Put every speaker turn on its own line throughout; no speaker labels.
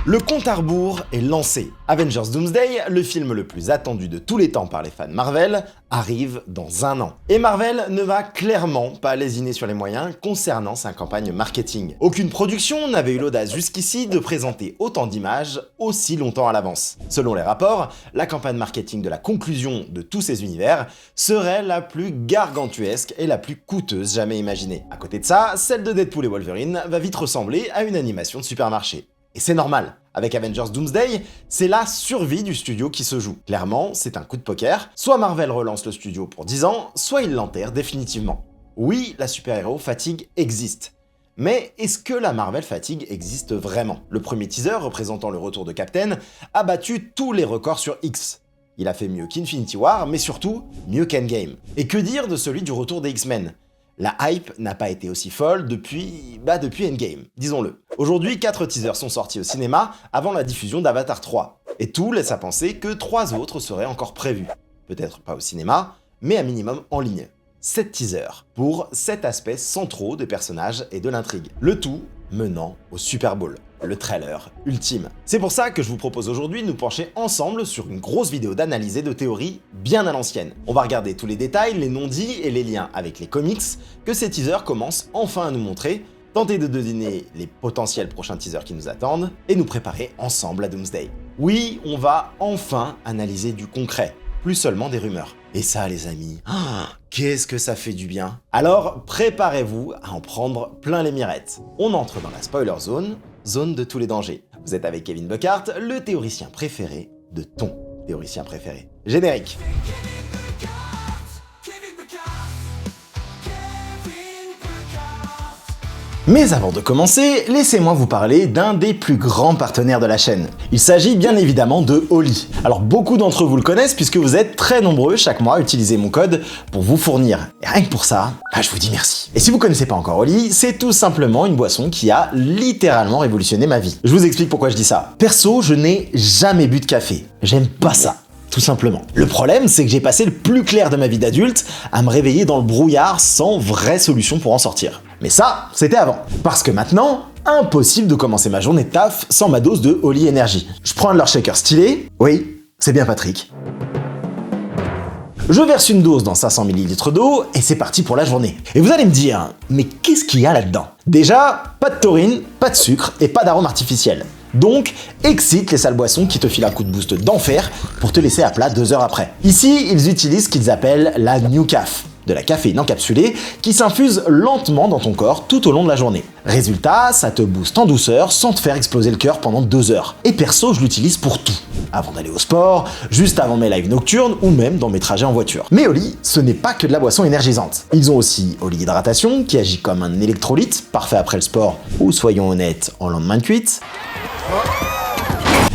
Le compte à rebours est lancé. Avengers Doomsday, le film le plus attendu de tous les temps par les fans Marvel, arrive dans un an. Et Marvel ne va clairement pas lésiner sur les moyens concernant sa campagne marketing. Aucune production n'avait eu l'audace jusqu'ici de présenter autant d'images aussi longtemps à l'avance. Selon les rapports, la campagne marketing de la conclusion de tous ces univers serait la plus gargantuesque et la plus coûteuse jamais imaginée. À côté de ça, celle de Deadpool et Wolverine va vite ressembler à une animation de supermarché. Et c'est normal. Avec Avengers Doomsday, c'est la survie du studio qui se joue. Clairement, c'est un coup de poker. Soit Marvel relance le studio pour 10 ans, soit il l'enterre définitivement. Oui, la super-héros fatigue existe. Mais est-ce que la Marvel fatigue existe vraiment? Le premier teaser, représentant le retour de Captain, a battu tous les records sur X. Il a fait mieux qu'Infinity War, mais surtout, mieux qu'Endgame. Et que dire de celui du retour des X-Men? La hype n'a pas été aussi folle depuis Endgame, disons-le. Aujourd'hui, 4 teasers sont sortis au cinéma avant la diffusion d'Avatar 3. Et tout laisse à penser que 3 autres seraient encore prévus. Peut-être pas au cinéma, mais à minimum en ligne. 7 teasers pour 7 aspects centraux des personnages et de l'intrigue. Le tout menant au Super Bowl, le trailer ultime. C'est pour ça que je vous propose aujourd'hui de nous pencher ensemble sur une grosse vidéo d'analyse et de théorie bien à l'ancienne. On va regarder tous les détails, les non-dits et les liens avec les comics que ces teasers commencent enfin à nous montrer, tenter de deviner les potentiels prochains teasers qui nous attendent et nous préparer ensemble à Doomsday. Oui, on va enfin analyser du concret, plus seulement des rumeurs. Et ça, les amis, qu'est-ce que ça fait du bien. Alors, préparez-vous à en prendre plein les mirettes. On entre dans la spoiler zone, zone de tous les dangers. Vous êtes avec Kevin Buckhardt, le théoricien préféré de ton théoricien préféré. Générique. Mais avant de commencer, laissez-moi vous parler d'un des plus grands partenaires de la chaîne. Il s'agit bien évidemment de Oli. Alors beaucoup d'entre vous le connaissent puisque vous êtes très nombreux chaque mois à utiliser mon code pour vous fournir. Et rien que pour ça, je vous dis merci. Et si vous connaissez pas encore Oli, c'est tout simplement une boisson qui a littéralement révolutionné ma vie. Je vous explique pourquoi je dis ça. Perso, je n'ai jamais bu de café. J'aime pas ça. Tout simplement. Le problème, c'est que j'ai passé le plus clair de ma vie d'adulte à me réveiller dans le brouillard sans vraie solution pour en sortir. Mais ça, c'était avant. Parce que maintenant, impossible de commencer ma journée de taf sans ma dose de Oli Energy. Je prends un de leurs shakers stylés. Oui, c'est bien Patrick. Je verse une dose dans 500 ml d'eau et c'est parti pour la journée. Et vous allez me dire, mais qu'est-ce qu'il y a là-dedans? Déjà, pas de taurine, pas de sucre et pas d'arôme artificiel. Donc, excite les sales boissons qui te filent un coup de boost d'enfer pour te laisser à plat 2 heures après. Ici, ils utilisent ce qu'ils appellent la New Caf, de la caféine encapsulée qui s'infuse lentement dans ton corps tout au long de la journée. Résultat, ça te booste en douceur sans te faire exploser le cœur pendant 2 heures. Et perso, je l'utilise pour tout. Avant d'aller au sport, juste avant mes lives nocturnes ou même dans mes trajets en voiture. Mais Oli, ce n'est pas que de la boisson énergisante. Ils ont aussi Oli Hydratation qui agit comme un électrolyte, parfait après le sport ou soyons honnêtes, en lendemain de cuite.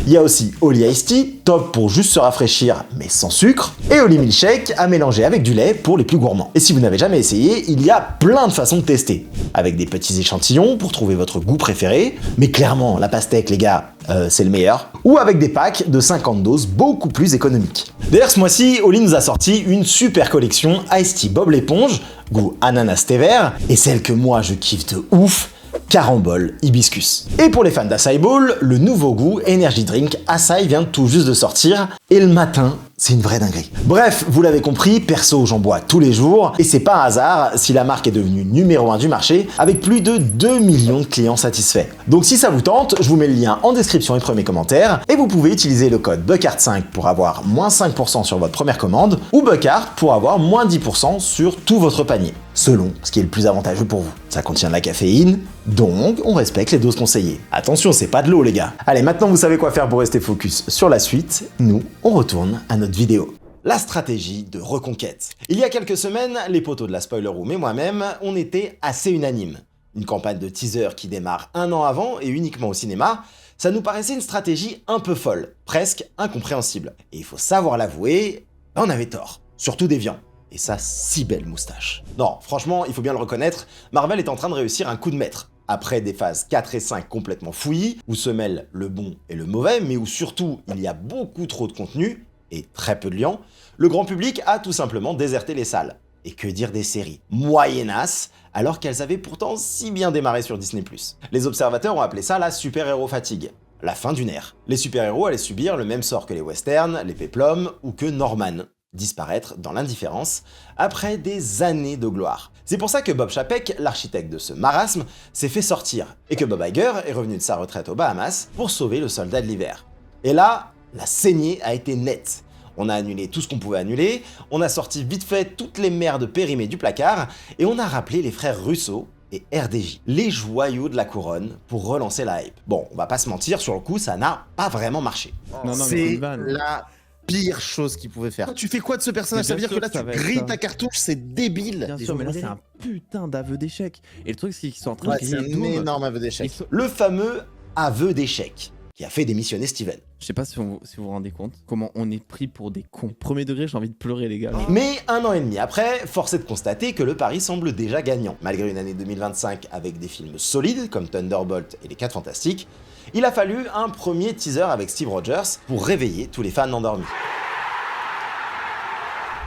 Il y a aussi Oli Iced Tea, top pour juste se rafraîchir mais sans sucre, et Oli Milkshake à mélanger avec du lait pour les plus gourmands. Et si vous n'avez jamais essayé, il y a plein de façons de tester, avec des petits échantillons pour trouver votre goût préféré, mais clairement la pastèque les gars, c'est le meilleur, ou avec des packs de 50 doses beaucoup plus économiques. D'ailleurs ce mois-ci, Oli nous a sorti une super collection Iced Tea Bob l'éponge, goût ananas thé vert, et celle que moi je kiffe de ouf, Carambole Hibiscus. Et pour les fans d'Acai Bowl, le nouveau goût Energy Drink Acai vient tout juste de sortir, et le matin, c'est une vraie dinguerie. Bref, vous l'avez compris, perso j'en bois tous les jours, et c'est pas un hasard si la marque est devenue numéro 1 du marché, avec plus de 2 millions de clients satisfaits. Donc si ça vous tente, je vous mets le lien en description et premier commentaire, et vous pouvez utiliser le code Buckhardt5 pour avoir moins 5% sur votre première commande, ou Buckhardt pour avoir moins 10% sur tout votre panier, selon ce qui est le plus avantageux pour vous. Ça contient de la caféine, donc on respecte les doses conseillées. Attention, c'est pas de l'eau les gars. Allez, maintenant vous savez quoi faire pour rester focus sur la suite, nous, on retourne à notre vidéo. La stratégie de reconquête. Il y a quelques semaines, les potos de la Spoiler Room et moi-même, on était assez unanimes. Une campagne de teaser qui démarre 1 an avant et uniquement au cinéma, ça nous paraissait une stratégie un peu folle, presque incompréhensible. Et il faut savoir l'avouer, on avait tort, surtout Déviant. Et sa si belle moustache. Non, franchement, il faut bien le reconnaître, Marvel est en train de réussir un coup de maître. Après des phases 4 et 5 complètement fouillis, où se mêlent le bon et le mauvais, mais où surtout il y a beaucoup trop de contenu, et très peu de liens, le grand public a tout simplement déserté les salles. Et que dire des séries moyennasses, alors qu'elles avaient pourtant si bien démarré sur Disney+. Les observateurs ont appelé ça la super-héros fatigue. la fin d'une ère. Les super-héros allaient subir le même sort que les westerns, les péplums ou que Norman, disparaître dans l'indifférence après des années de gloire. C'est pour ça que Bob Chapek, l'architecte de ce marasme, s'est fait sortir, et que Bob Iger est revenu de sa retraite aux Bahamas pour sauver le soldat de l'hiver. Et là, la saignée a été nette. On a annulé tout ce qu'on pouvait annuler, on a sorti vite fait toutes les merdes périmées du placard, et on a rappelé les frères Russo et RDJ, les joyaux de la couronne, pour relancer la hype. Bon, on va pas se mentir, sur le coup, ça n'a pas vraiment marché.
Non,
C'est la pire chose qu'il pouvait faire. Tu fais quoi de ce personnage? Ça veut dire que là, tu grilles ta cartouche, c'est débile.
Bien sûr, mais là, c'est un putain d'aveu d'échec. Et le truc, c'est qu'ils sont en train de
c'est un énorme aveu d'échec.
Le fameux aveu d'échec, qui a fait démissionner Steven.
Je sais pas si vous vous rendez compte comment on est pris pour des cons. Premier degré, j'ai envie de pleurer, les gars.
Mais 1 an et demi après, force est de constater que le pari semble déjà gagnant. Malgré une année 2025 avec des films solides comme Thunderbolt et Les 4 Fantastiques, il a fallu un premier teaser avec Steve Rogers pour réveiller tous les fans endormis.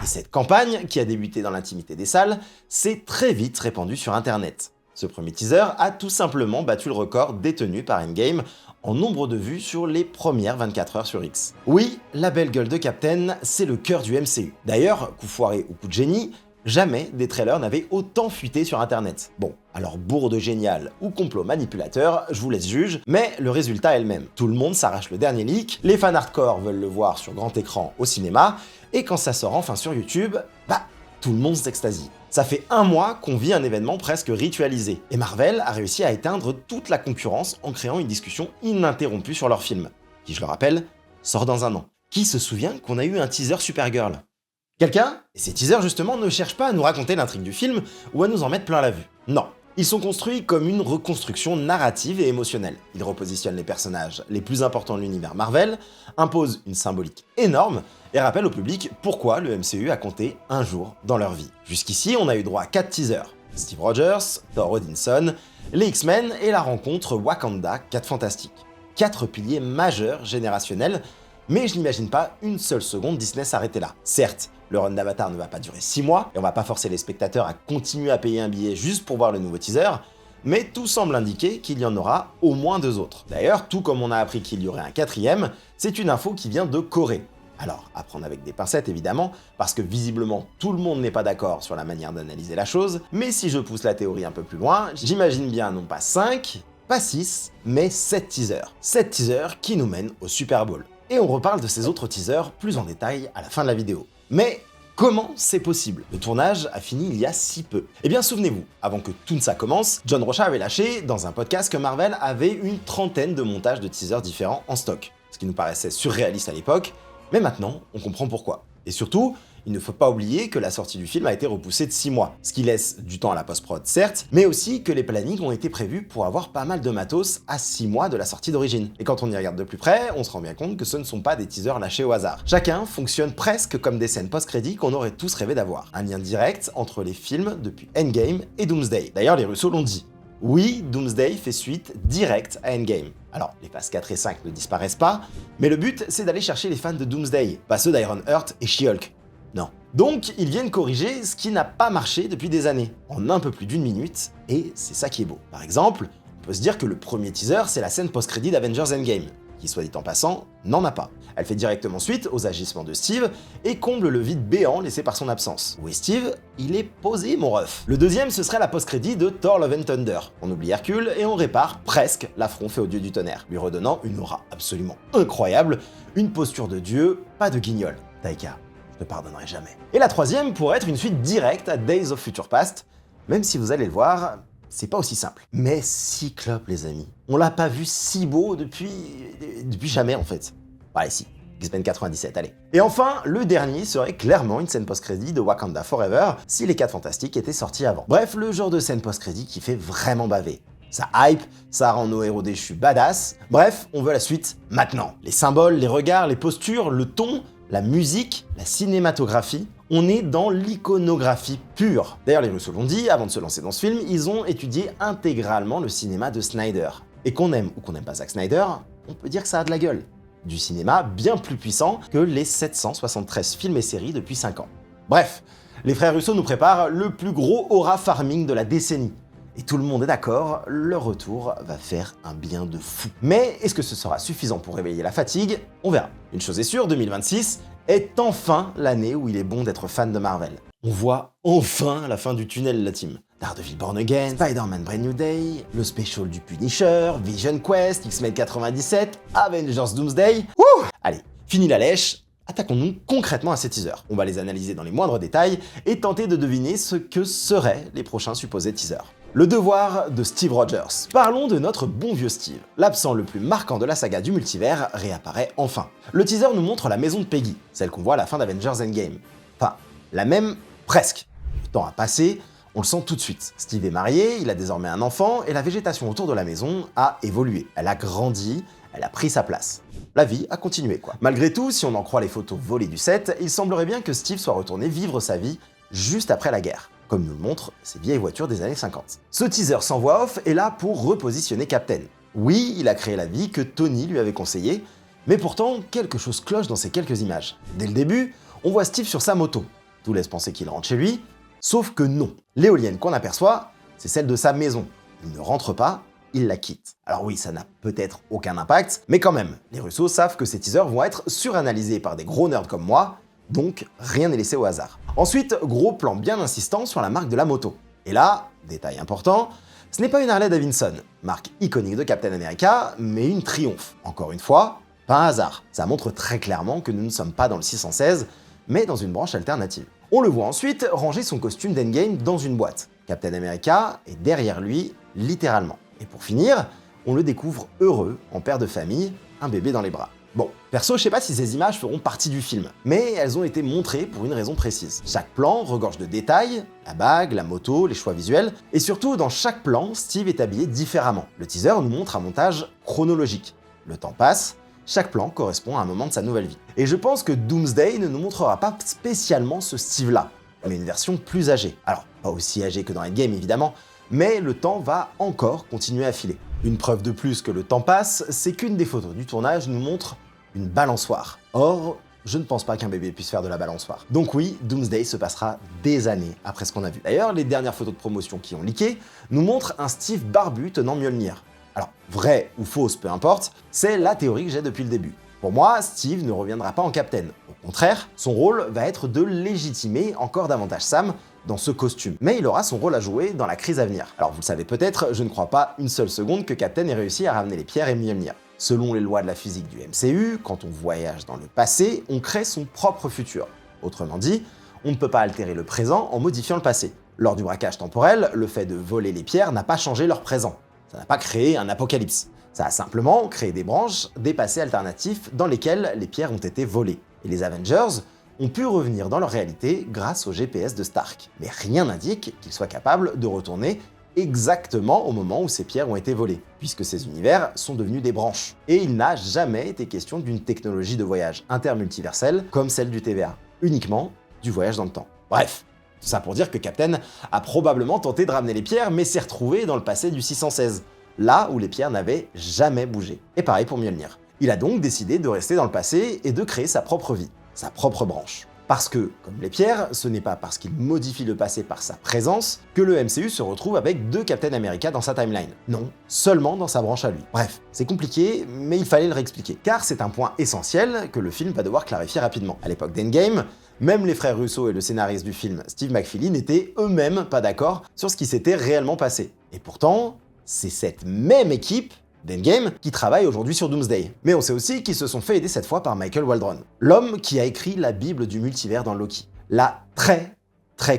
Et cette campagne, qui a débuté dans l'intimité des salles, s'est très vite répandue sur internet. Ce premier teaser a tout simplement battu le record détenu par Endgame en nombre de vues sur les premières 24 heures sur X. Oui, la belle gueule de Captain, c'est le cœur du MCU. D'ailleurs, coup foiré ou coup de génie, jamais des trailers n'avaient autant fuité sur internet. Bon, alors bourde géniale ou complot manipulateur, je vous laisse juge, mais le résultat est le même. Tout le monde s'arrache le dernier leak, les fans hardcore veulent le voir sur grand écran au cinéma, et quand ça sort enfin sur YouTube, tout le monde s'extasie. Ça fait 1 mois qu'on vit un événement presque ritualisé, et Marvel a réussi à éteindre toute la concurrence en créant une discussion ininterrompue sur leur film, qui, je le rappelle, sort dans 1 an. Qui se souvient qu'on a eu un teaser Supergirl? Quelqu'un? Et ces teasers justement ne cherchent pas à nous raconter l'intrigue du film ou à nous en mettre plein la vue. Non. Ils sont construits comme une reconstruction narrative et émotionnelle. Ils repositionnent les personnages les plus importants de l'univers Marvel, imposent une symbolique énorme et rappellent au public pourquoi le MCU a compté un jour dans leur vie. Jusqu'ici, on a eu droit à 4 teasers. Steve Rogers, Thor Odinson, les X-Men et la rencontre Wakanda 4 Fantastiques. 4 piliers majeurs générationnels, mais je n'imagine pas une seule seconde Disney s'arrêter là. Certes, le run d'Avatar ne va pas durer 6 mois, et on va pas forcer les spectateurs à continuer à payer un billet juste pour voir le nouveau teaser, mais tout semble indiquer qu'il y en aura au moins 2 autres. D'ailleurs, tout comme on a appris qu'il y aurait un 4e, c'est une info qui vient de Corée. Alors, à prendre avec des pincettes évidemment, parce que visiblement tout le monde n'est pas d'accord sur la manière d'analyser la chose, mais si je pousse la théorie un peu plus loin, j'imagine bien non pas 5, pas 6, mais 7 teasers. 7 teasers qui nous mènent au Super Bowl. Et on reparle de ces autres teasers plus en détail à la fin de la vidéo. Mais comment c'est possible? Le tournage a fini il y a si peu. Eh bien souvenez-vous, avant que tout ça commence, John Rocha avait lâché dans un podcast que Marvel avait une 30aine de montages de teasers différents en stock, ce qui nous paraissait surréaliste à l'époque, mais maintenant on comprend pourquoi. Et surtout, il ne faut pas oublier que la sortie du film a été repoussée de 6 mois, ce qui laisse du temps à la post-prod certes, mais aussi que les plannings ont été prévus pour avoir pas mal de matos à 6 mois de la sortie d'origine. Et quand on y regarde de plus près, on se rend bien compte que ce ne sont pas des teasers lâchés au hasard. Chacun fonctionne presque comme des scènes post-crédits qu'on aurait tous rêvé d'avoir. Un lien direct entre les films depuis Endgame et Doomsday. D'ailleurs, les Russo l'ont dit. Oui, Doomsday fait suite directe à Endgame. Alors, les phases 4 et 5 ne disparaissent pas, mais le but, c'est d'aller chercher les fans de Doomsday, pas ceux d'Ironheart et She-Hulk. Non. Donc, ils viennent corriger ce qui n'a pas marché depuis des années, en un peu plus d'1 minute, et c'est ça qui est beau. Par exemple, on peut se dire que le premier teaser, c'est la scène post-crédit d'Avengers Endgame, qui, soit dit en passant, n'en a pas. Elle fait directement suite aux agissements de Steve et comble le vide béant laissé par son absence. Où est Steve? Il est posé, mon ref. Le deuxième, ce serait la post-crédit de Thor Love and Thunder. On oublie Hercule et on répare presque l'affront fait au dieu du tonnerre, lui redonnant une aura absolument incroyable, une posture de dieu, pas de guignol. Taika, je te pardonnerai jamais. Et la troisième pourrait être une suite directe à Days of Future Past, même si vous allez le voir, c'est pas aussi simple. Mais Cyclope, les amis, on l'a pas vu si beau depuis jamais en fait. Allez, si. X-Men 97, allez. Et enfin, le dernier serait clairement une scène post-crédit de Wakanda Forever si les 4 Fantastiques étaient sortis avant. Bref, le genre de scène post-crédit qui fait vraiment baver. Ça hype, ça rend nos héros déchus badass. Bref, on veut la suite maintenant. Les symboles, les regards, les postures, le ton, la musique, la cinématographie, on est dans l'iconographie pure. D'ailleurs, les Russo l'ont dit, avant de se lancer dans ce film, ils ont étudié intégralement le cinéma de Snyder. Et qu'on aime ou qu'on n'aime pas Zack Snyder, on peut dire que ça a de la gueule. Du cinéma bien plus puissant que les 773 films et séries depuis 5 ans. Bref, les frères Russo nous préparent le plus gros aura farming de la décennie. Et tout le monde est d'accord, leur retour va faire un bien de fou. Mais est-ce que ce sera suffisant pour réveiller la fatigue? On verra. Une chose est sûre, 2026 est enfin l'année où il est bon d'être fan de Marvel. On voit enfin la fin du tunnel, la team. Daredevil Born Again, Spider-Man Brand New Day, le special du Punisher, Vision Quest, X-Men 97, Avengers Doomsday. Ouh! Allez, fini la lèche, attaquons-nous concrètement à ces teasers. On va les analyser dans les moindres détails et tenter de deviner ce que seraient les prochains supposés teasers. Le devoir de Steve Rogers. Parlons de notre bon vieux Steve. L'absent le plus marquant de la saga du multivers réapparaît enfin. Le teaser nous montre la maison de Peggy, celle qu'on voit à la fin d'Avengers Endgame. Enfin, la même presque. Le temps a passé, on le sent tout de suite. Steve est marié, il a désormais un enfant et la végétation autour de la maison a évolué. Elle a grandi, elle a pris sa place. La vie a continué quoi. Malgré tout, si on en croit les photos volées du set, il semblerait bien que Steve soit retourné vivre sa vie juste après la guerre, comme nous le montrent ces vieilles voitures des années 50. Ce teaser sans voix off est là pour repositionner Captain. Oui, il a créé la vie que Tony lui avait conseillée, mais pourtant, quelque chose cloche dans ces quelques images. Dès le début, on voit Steve sur sa moto. Tout laisse penser qu'il rentre chez lui, sauf que non. L'éolienne qu'on aperçoit, c'est celle de sa maison. Il ne rentre pas, il la quitte. Alors oui, ça n'a peut-être aucun impact, mais quand même, les Russos savent que ces teasers vont être suranalysés par des gros nerds comme moi, donc rien n'est laissé au hasard. Ensuite, gros plan bien insistant sur la marque de la moto. Et là, détail important, ce n'est pas une Harley Davidson, marque iconique de Captain America, mais une Triumph. Encore une fois, pas un hasard. Ça montre très clairement que nous ne sommes pas dans le 616, mais dans une branche alternative. On le voit ensuite ranger son costume d'Endgame dans une boîte. Captain America est derrière lui, littéralement. Et pour finir, on le découvre heureux, en père de famille, un bébé dans les bras. Bon, perso, je sais pas si ces images feront partie du film, mais elles ont été montrées pour une raison précise. Chaque plan regorge de détails, la bague, la moto, les choix visuels, et surtout dans chaque plan, Steve est habillé différemment. Le teaser nous montre un montage chronologique. Le temps passe, chaque plan correspond à un moment de sa nouvelle vie. Et je pense que Doomsday ne nous montrera pas spécialement ce Steve-là, mais une version plus âgée. Alors, pas aussi âgée que dans Endgame évidemment, mais le temps va encore continuer à filer. Une preuve de plus que le temps passe, c'est qu'une des photos du tournage nous montre une balançoire. Or, je ne pense pas qu'un bébé puisse faire de la balançoire. Donc oui, Doomsday se passera des années après ce qu'on a vu. D'ailleurs, les dernières photos de promotion qui ont leaké nous montrent un Steve barbu tenant Mjolnir. Alors, vrai ou fausse, peu importe, c'est la théorie que j'ai depuis le début. Pour moi, Steve ne reviendra pas en Captain. Au contraire, son rôle va être de légitimer encore davantage Sam dans ce costume. Mais il aura son rôle à jouer dans la crise à venir. Alors vous le savez peut-être, je ne crois pas une seule seconde que Captain ait réussi à ramener les pierres et Mjolnir. Selon les lois de la physique du MCU, quand on voyage dans le passé, on crée son propre futur. Autrement dit, on ne peut pas altérer le présent en modifiant le passé. Lors du braquage temporel, le fait de voler les pierres n'a pas changé leur présent. Ça n'a pas créé un apocalypse. Ça a simplement créé des branches, des passés alternatifs dans lesquels les pierres ont été volées. Et les Avengers ont pu revenir dans leur réalité grâce au GPS de Stark. Mais rien n'indique qu'ils soient capables de retourner exactement au moment où ces pierres ont été volées, puisque ces univers sont devenus des branches. Et il n'a jamais été question d'une technologie de voyage intermultiverselle comme celle du TVA, uniquement du voyage dans le temps. Bref, tout ça pour dire que Captain a probablement tenté de ramener les pierres, mais s'est retrouvé dans le passé du 616, là où les pierres n'avaient jamais bougé. Et pareil pour Mjolnir. Il a donc décidé de rester dans le passé et de créer sa propre vie, sa propre branche. Parce que, comme les pierres, ce n'est pas parce qu'il modifie le passé par sa présence que le MCU se retrouve avec deux Captain America dans sa timeline. Non, seulement dans sa branche à lui. Bref, c'est compliqué, mais il fallait le réexpliquer. Car c'est un point essentiel que le film va devoir clarifier rapidement. À l'époque d'Endgame, même les frères Russo et le scénariste du film, Steve McFeely, n'étaient eux-mêmes pas d'accord sur ce qui s'était réellement passé. Et pourtant, c'est cette même équipe d'Endgame qui travaille aujourd'hui sur Doomsday. Mais on sait aussi qu'ils se sont fait aider cette fois par Michael Waldron, l'homme qui a écrit la Bible du multivers dans Loki. La très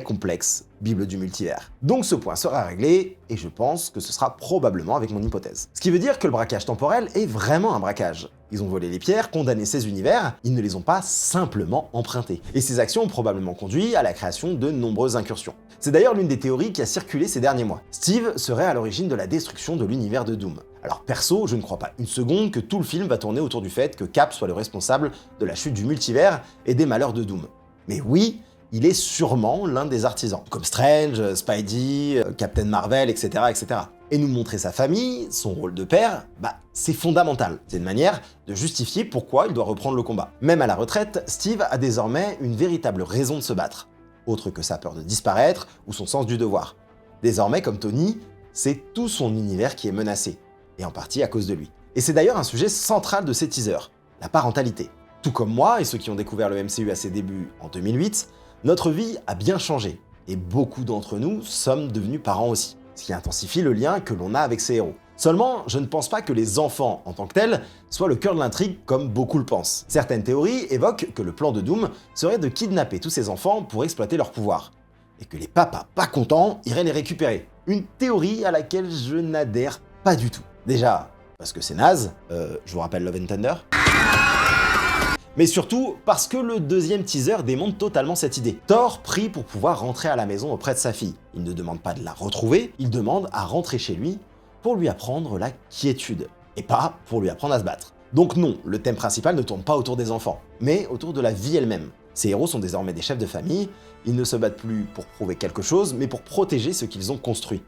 complexe Bible du multivers. Donc ce point sera réglé, et je pense que ce sera probablement avec mon hypothèse. Ce qui veut dire que le braquage temporel est vraiment un braquage. Ils ont volé les pierres, condamné ces univers, ils ne les ont pas simplement empruntés. Et ces actions ont probablement conduit à la création de nombreuses incursions. C'est d'ailleurs l'une des théories qui a circulé ces derniers mois. Steve serait à l'origine de la destruction de l'univers de Doom. Alors perso, je ne crois pas une seconde que tout le film va tourner autour du fait que Cap soit le responsable de la chute du multivers et des malheurs de Doom. Mais oui, il est sûrement l'un des artisans, comme Strange, Spidey, Captain Marvel, etc., etc. Et nous montrer sa famille, son rôle de père, c'est fondamental. C'est une manière de justifier pourquoi il doit reprendre le combat. Même à la retraite, Steve a désormais une véritable raison de se battre, autre que sa peur de disparaître ou son sens du devoir. Désormais, comme Tony, c'est tout son univers qui est menacé, et en partie à cause de lui. Et c'est d'ailleurs un sujet central de ces teasers, la parentalité. Tout comme moi et ceux qui ont découvert le MCU à ses débuts en 2008, notre vie a bien changé, et beaucoup d'entre nous sommes devenus parents aussi, ce qui intensifie le lien que l'on a avec ces héros. Seulement, je ne pense pas que les enfants en tant que tels soient le cœur de l'intrigue comme beaucoup le pensent. Certaines théories évoquent que le plan de Doom serait de kidnapper tous ces enfants pour exploiter leur pouvoir, et que les papas pas contents iraient les récupérer. Une théorie à laquelle je n'adhère pas du tout. Déjà, parce que c'est naze, je vous rappelle Love and Thunder, mais surtout parce que le deuxième teaser démontre totalement cette idée. Thor prie pour pouvoir rentrer à la maison auprès de sa fille. Il ne demande pas de la retrouver, il demande à rentrer chez lui pour lui apprendre la quiétude, et pas pour lui apprendre à se battre. Donc non, le thème principal ne tourne pas autour des enfants, mais autour de la vie elle-même. Ces héros sont désormais des chefs de famille, ils ne se battent plus pour prouver quelque chose, mais pour protéger ce qu'ils ont construit,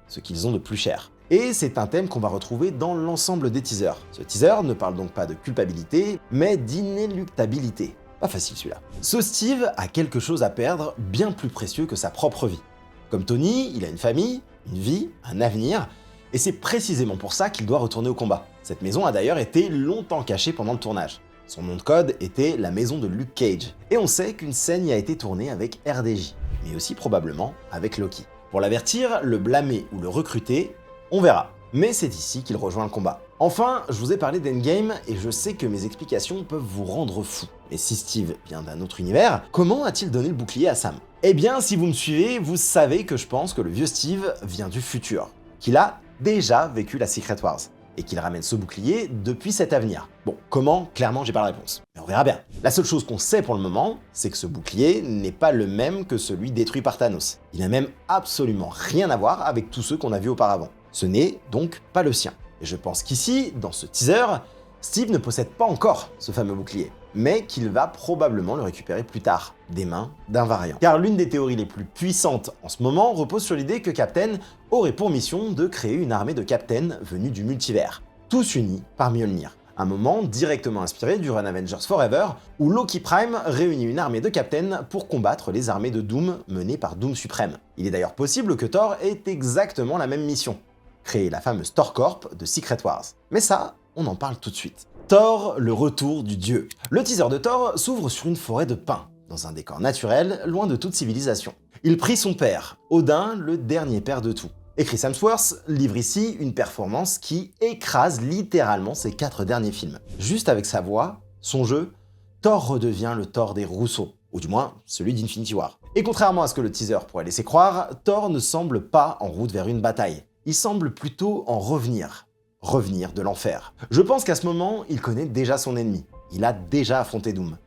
ce qu'ils ont de plus cher. Et c'est un thème qu'on va retrouver dans l'ensemble des teasers. Ce teaser ne parle donc pas de culpabilité, mais d'inéluctabilité. Pas facile celui-là. Ce Steve a quelque chose à perdre bien plus précieux que sa propre vie. Comme Tony, il a une famille, une vie, un avenir, et c'est précisément pour ça qu'il doit retourner au combat. Cette maison a d'ailleurs été longtemps cachée pendant le tournage. Son nom de code était la maison de Luke Cage, et on sait qu'une scène y a été tournée avec RDJ, mais aussi probablement avec Loki. Pour l'avertir, le blâmer ou le recruter, on verra. Mais c'est ici qu'il rejoint le combat. Enfin, je vous ai parlé d'Endgame et je sais que mes explications peuvent vous rendre fou. Mais si Steve vient d'un autre univers, comment a-t-il donné le bouclier à Sam? Eh bien, si vous me suivez, vous savez que je pense que le vieux Steve vient du futur, qu'il a déjà vécu la Secret Wars, et qu'il ramène ce bouclier depuis cet avenir. Bon, comment? Clairement, j'ai pas la réponse. Mais on verra bien. La seule chose qu'on sait pour le moment, c'est que ce bouclier n'est pas le même que celui détruit par Thanos. Il n'a même absolument rien à voir avec tous ceux qu'on a vus auparavant. Ce n'est donc pas le sien. Et je pense qu'ici, dans ce teaser, Steve ne possède pas encore ce fameux bouclier, mais qu'il va probablement le récupérer plus tard, des mains d'un variant. Car l'une des théories les plus puissantes en ce moment repose sur l'idée que Captain aurait pour mission de créer une armée de Captain venus du multivers, tous unis par Mjolnir. Un moment directement inspiré du run Avengers Forever, où Loki Prime réunit une armée de Captain pour combattre les armées de Doom menées par Doom Suprême. Il est d'ailleurs possible que Thor ait exactement la même mission, créer la fameuse Thor Corp de Secret Wars. Mais ça, on en parle tout de suite. Thor, le retour du dieu. Le teaser de Thor s'ouvre sur une forêt de pins, dans un décor naturel, loin de toute civilisation. Il prie son père, Odin, le dernier père de tout. Et Chris Hemsworth livre ici une performance qui écrase littéralement ses 4 derniers films. Juste avec sa voix, son jeu, Thor redevient le Thor des Rousseau, ou du moins celui d'Infinity War. Et contrairement à ce que le teaser pourrait laisser croire, Thor ne semble pas en route vers une bataille. Il semble plutôt en revenir de l'enfer. Je pense qu'à ce moment, il connaît déjà son ennemi. Il a déjà affronté Doom.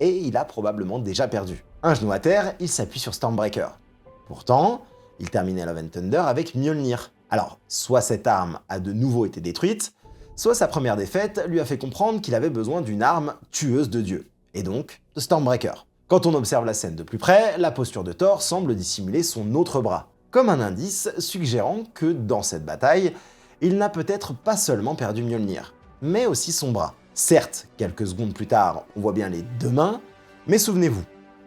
Et il a probablement déjà perdu. Un genou à terre, il s'appuie sur Stormbreaker. Pourtant, il terminait Love and Thunder avec Mjolnir. Alors, soit cette arme a de nouveau été détruite, soit sa première défaite lui a fait comprendre qu'il avait besoin d'une arme tueuse de Dieu, et donc de Stormbreaker. Quand on observe la scène de plus près, la posture de Thor semble dissimuler son autre bras, comme un indice suggérant que dans cette bataille, il n'a peut-être pas seulement perdu Mjolnir, mais aussi son bras. Certes, quelques secondes plus tard, on voit bien les 2 mains, mais souvenez-vous,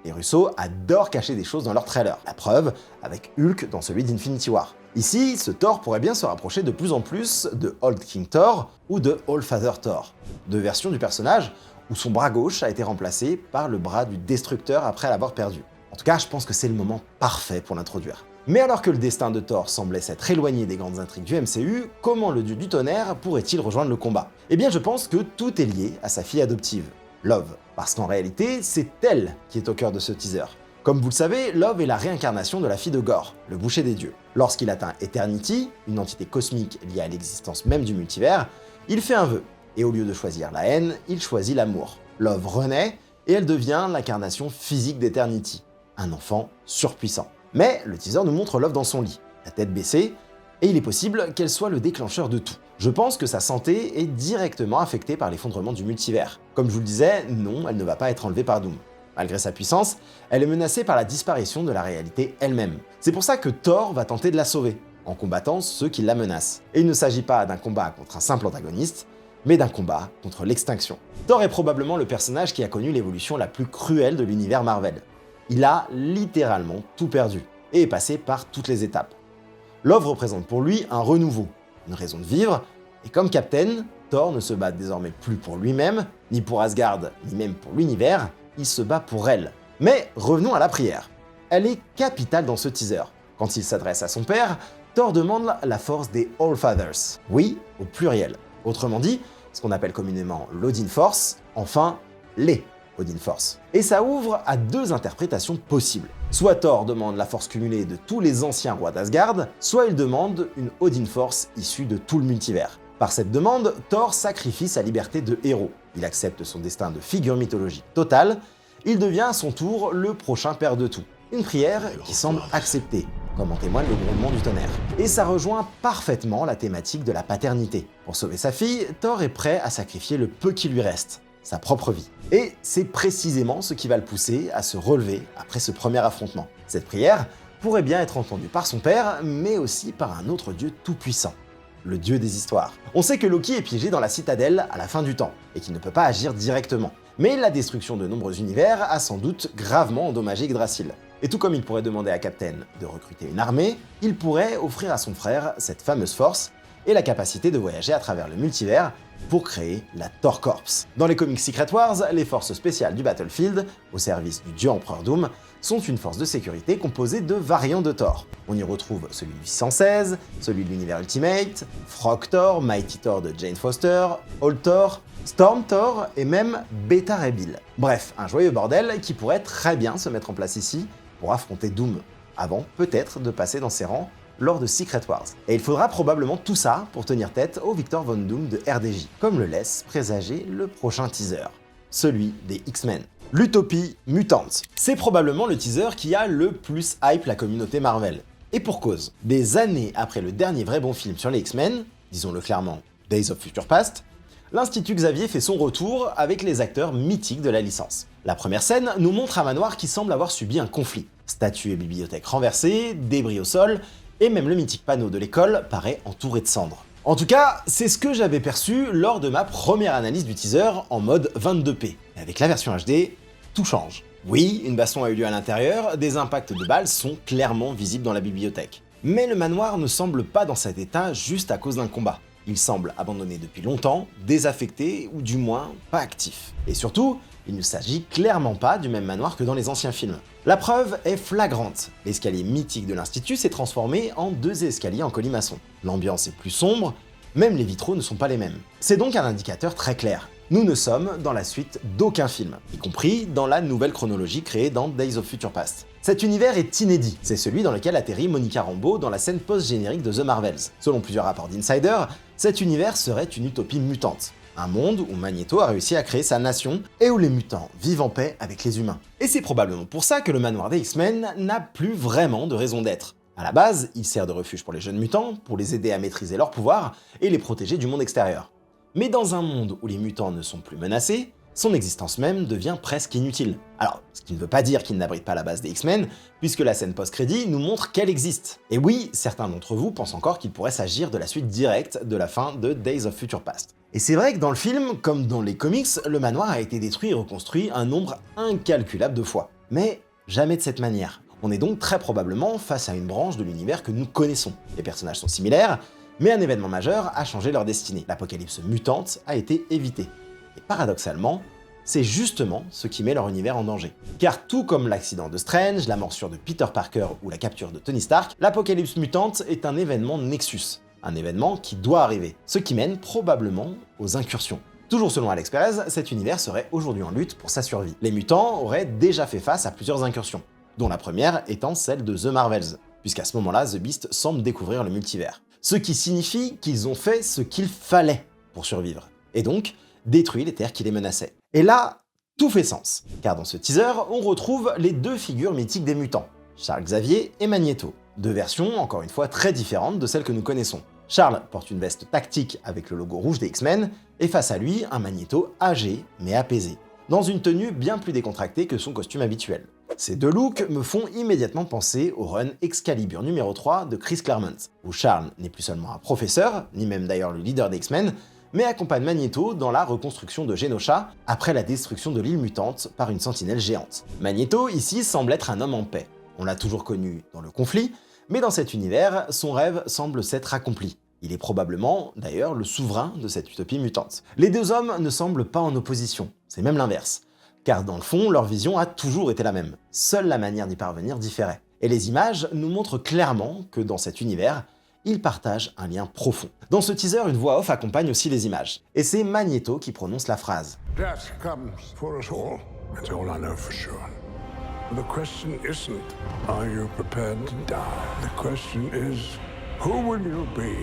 les Russo adorent cacher des choses dans leurs trailers. La preuve, avec Hulk dans celui d'Infinity War. Ici, ce Thor pourrait bien se rapprocher de plus en plus de Old King Thor ou de All Father Thor, 2 versions du personnage où son bras gauche a été remplacé par le bras du Destructeur après l'avoir perdu. En tout cas, je pense que c'est le moment parfait pour l'introduire. Mais alors que le destin de Thor semblait s'être éloigné des grandes intrigues du MCU, comment le dieu du tonnerre pourrait-il rejoindre le combat? Eh bien, je pense que tout est lié à sa fille adoptive, Love. Parce qu'en réalité, c'est elle qui est au cœur de ce teaser. Comme vous le savez, Love est la réincarnation de la fille de Gore, le boucher des dieux. Lorsqu'il atteint Eternity, une entité cosmique liée à l'existence même du multivers, il fait un vœu. Et au lieu de choisir la haine, il choisit l'amour. Love renaît, et elle devient l'incarnation physique d'Eternity, un enfant surpuissant. Mais le teaser nous montre Love dans son lit, la tête baissée, et il est possible qu'elle soit le déclencheur de tout. Je pense que sa santé est directement affectée par l'effondrement du multivers. Comme je vous le disais, non, elle ne va pas être enlevée par Doom. Malgré sa puissance, elle est menacée par la disparition de la réalité elle-même. C'est pour ça que Thor va tenter de la sauver, en combattant ceux qui la menacent. Et il ne s'agit pas d'un combat contre un simple antagoniste, mais d'un combat contre l'extinction. Thor est probablement le personnage qui a connu l'évolution la plus cruelle de l'univers Marvel. Il a littéralement tout perdu, et est passé par toutes les étapes. Love représente pour lui un renouveau, une raison de vivre, et comme Captain, Thor ne se bat désormais plus pour lui-même, ni pour Asgard, ni même pour l'univers, il se bat pour elle. Mais revenons à la prière. Elle est capitale dans ce teaser. Quand il s'adresse à son père, Thor demande la force des Allfathers. Oui, au pluriel. Autrement dit, ce qu'on appelle communément l'Odin Force, enfin, les Odin Force. Et ça ouvre à deux interprétations possibles. Soit Thor demande la force cumulée de tous les anciens rois d'Asgard, soit il demande une Odin Force issue de tout le multivers. Par cette demande, Thor sacrifie sa liberté de héros. Il accepte son destin de figure mythologique totale. Il devient à son tour le prochain père de tout. Une prière qui semble acceptée, comme en témoigne le grondement du tonnerre. Et ça rejoint parfaitement la thématique de la paternité. Pour sauver sa fille, Thor est prêt à sacrifier le peu qui lui reste, sa propre vie. Et c'est précisément ce qui va le pousser à se relever après ce premier affrontement. Cette prière pourrait bien être entendue par son père, mais aussi par un autre dieu tout-puissant, le dieu des histoires. On sait que Loki est piégé dans la citadelle à la fin du temps, et qu'il ne peut pas agir directement. Mais la destruction de nombreux univers a sans doute gravement endommagé Yggdrasil. Et tout comme il pourrait demander à Captain de recruter une armée, il pourrait offrir à son frère cette fameuse force et la capacité de voyager à travers le multivers pour créer la Thor Corps. Dans les comics Secret Wars, les forces spéciales du Battlefield, au service du dieu empereur Doom, sont une force de sécurité composée de variants de Thor. On y retrouve celui de 816, celui de l'univers Ultimate, Frog Thor, Mighty Thor de Jane Foster, Old Thor, Storm Thor et même Beta Ray Bill. Bref, un joyeux bordel qui pourrait très bien se mettre en place ici pour affronter Doom, avant peut-être de passer dans ses rangs lors de Secret Wars. Et il faudra probablement tout ça pour tenir tête au Victor Von Doom de RDJ, comme le laisse présager le prochain teaser, celui des X-Men. L'utopie mutante. C'est probablement le teaser qui a le plus hype la communauté Marvel. Et pour cause, des années après le dernier vrai bon film sur les X-Men, disons-le clairement, Days of Future Past, l'Institut Xavier fait son retour avec les acteurs mythiques de la licence. La première scène nous montre un manoir qui semble avoir subi un conflit. Statues et bibliothèques renversées, débris au sol, et même le mythique panneau de l'école paraît entouré de cendres. En tout cas, c'est ce que j'avais perçu lors de ma première analyse du teaser en mode 22p. Et avec la version HD, tout change. Oui, une baston a eu lieu à l'intérieur, des impacts de balles sont clairement visibles dans la bibliothèque. Mais le manoir ne semble pas dans cet état juste à cause d'un combat. Il semble abandonné depuis longtemps, désaffecté ou du moins pas actif. Et surtout, il ne s'agit clairement pas du même manoir que dans les anciens films. La preuve est flagrante. L'escalier mythique de l'Institut s'est transformé en deux escaliers en colimaçon. L'ambiance est plus sombre, même les vitraux ne sont pas les mêmes. C'est donc un indicateur très clair. Nous ne sommes dans la suite d'aucun film, y compris dans la nouvelle chronologie créée dans Days of Future Past. Cet univers est inédit, c'est celui dans lequel atterrit Monica Rambeau dans la scène post-générique de The Marvels. Selon plusieurs rapports d'Insider, cet univers serait une utopie mutante. Un monde où Magneto a réussi à créer sa nation et où les mutants vivent en paix avec les humains. Et c'est probablement pour ça que le manoir des X-Men n'a plus vraiment de raison d'être. À la base, il sert de refuge pour les jeunes mutants, pour les aider à maîtriser leurs pouvoirs et les protéger du monde extérieur. Mais dans un monde où les mutants ne sont plus menacés, son existence même devient presque inutile. Alors, ce qui ne veut pas dire qu'il n'abrite pas la base des X-Men, puisque la scène post-crédit nous montre qu'elle existe. Et oui, certains d'entre vous pensent encore qu'il pourrait s'agir de la suite directe de la fin de Days of Future Past. Et c'est vrai que dans le film, comme dans les comics, le manoir a été détruit et reconstruit un nombre incalculable de fois. Mais jamais de cette manière. On est donc très probablement face à une branche de l'univers que nous connaissons. Les personnages sont similaires, mais un événement majeur a changé leur destinée. L'apocalypse mutante a été évitée. Et paradoxalement, c'est justement ce qui met leur univers en danger. Car tout comme l'accident de Strange, la morsure de Peter Parker ou la capture de Tony Stark, l'apocalypse mutante est un événement Nexus. Un événement qui doit arriver, ce qui mène probablement aux incursions. Toujours selon Alex Perez, cet univers serait aujourd'hui en lutte pour sa survie. Les mutants auraient déjà fait face à plusieurs incursions, dont la première étant celle de The Marvels, puisqu'à ce moment-là, The Beast semble découvrir le multivers. Ce qui signifie qu'ils ont fait ce qu'il fallait pour survivre, et donc détruit les terres qui les menaçaient. Et là, tout fait sens, car dans ce teaser, on retrouve les deux figures mythiques des mutants, Charles Xavier et Magneto. Deux versions, encore une fois, très différentes de celles que nous connaissons. Charles porte une veste tactique avec le logo rouge des X-Men, et face à lui, un Magneto âgé mais apaisé, dans une tenue bien plus décontractée que son costume habituel. Ces deux looks me font immédiatement penser au run Excalibur numéro 3 de Chris Claremont, où Charles n'est plus seulement un professeur, ni même d'ailleurs le leader des X-Men, mais accompagne Magneto dans la reconstruction de Genosha après la destruction de l'île mutante par une sentinelle géante. Magneto, ici, semble être un homme en paix. On l'a toujours connu dans le conflit, Mais dans cet univers, son rêve semble s'être accompli. Il est probablement, d'ailleurs, le souverain de cette utopie mutante. Les deux hommes ne semblent pas en opposition, c'est même l'inverse. Car dans le fond, leur vision a toujours été la même. Seule la manière d'y parvenir différait. Et les images nous montrent clairement que dans cet univers, ils partagent un lien profond. Dans ce teaser, une voix off accompagne aussi les images. Et c'est Magneto qui prononce la phrase.
Death comes for us all. That's all I know for sure. The question isn't, are you prepared to die? The question is, who will you be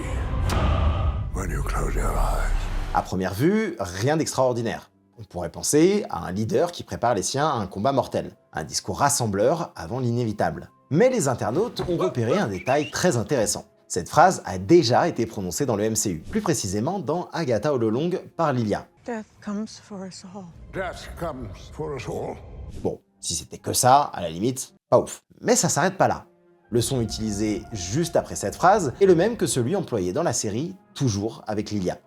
when you close your eyes?
À première vue, rien d'extraordinaire. On pourrait penser à un leader qui prépare les siens à un combat mortel, un discours rassembleur avant l'inévitable. Mais les internautes ont repéré un détail très intéressant. Cette phrase a déjà été prononcée dans le MCU, plus précisément dans Agatha All Along par Lilia.
Death comes for us all.
Death comes for us all.
Bon, si c'était que ça, à la limite, pas ouf. Mais ça s'arrête pas là. Le son utilisé juste après cette phrase est le même que celui employé dans la série, toujours avec Lilia.